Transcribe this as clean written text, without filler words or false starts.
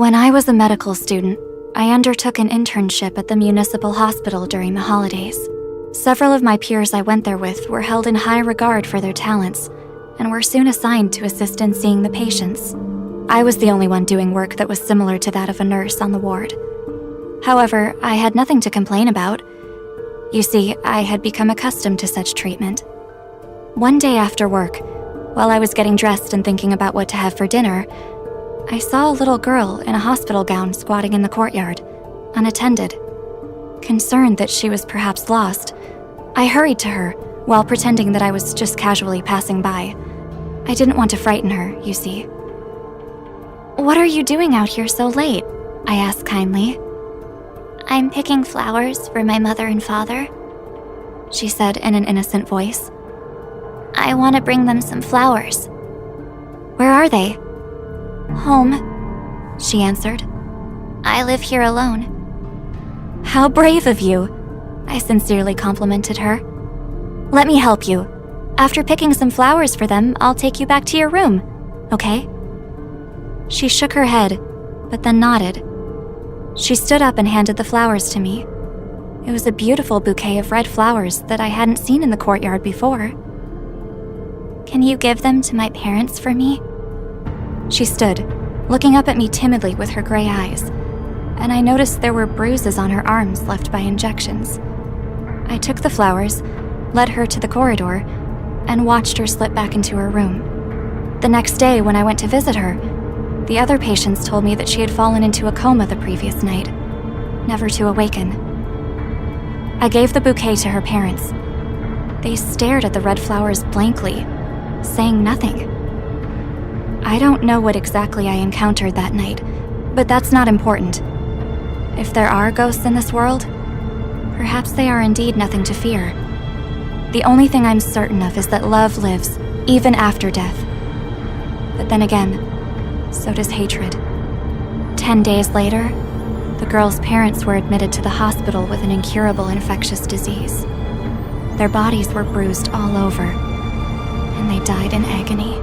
When I was a medical student, I undertook an internship at the municipal hospital during the holidays. Several of my peers I went there with were held in high regard for their talents and were soon assigned to assist in seeing the patients. I was the only one doing work that was similar to that of a nurse on the ward. However, I had nothing to complain about. You see, I had become accustomed to such treatment. One day after work, while I was getting dressed and thinking about what to have for dinner, I saw a little girl in a hospital gown squatting in the courtyard, unattended. Concerned that she was perhaps lost, I hurried to her while pretending that I was just casually passing by. I didn't want to frighten her, you see. "What are you doing out here so late?" I asked kindly. "I'm picking flowers for my mother and father," she said in an innocent voice. "I want to bring them some flowers." "Where are they?" "Home," she answered. "I live here alone." "How brave of you," I sincerely complimented her. "Let me help you. After picking some flowers for them, I'll take you back to your room, okay?" She shook her head, but then nodded. She stood up and handed the flowers to me. It was a beautiful bouquet of red flowers that I hadn't seen in the courtyard before. "Can you give them to my parents for me?" She stood, looking up at me timidly with her gray eyes, and I noticed there were bruises on her arms left by injections. I took the flowers, led her to the corridor, and watched her slip back into her room. The next day, when I went to visit her, the other patients told me that she had fallen into a coma the previous night, never to awaken. I gave the bouquet to her parents. They stared at the red flowers blankly, saying nothing. I don't know what exactly I encountered that night, but that's not important. If there are ghosts in this world, perhaps they are indeed nothing to fear. The only thing I'm certain of is that love lives, even after death. But then again, so does hatred. 10 days later, the girl's parents were admitted to the hospital with an incurable infectious disease. Their bodies were bruised all over, and they died in agony.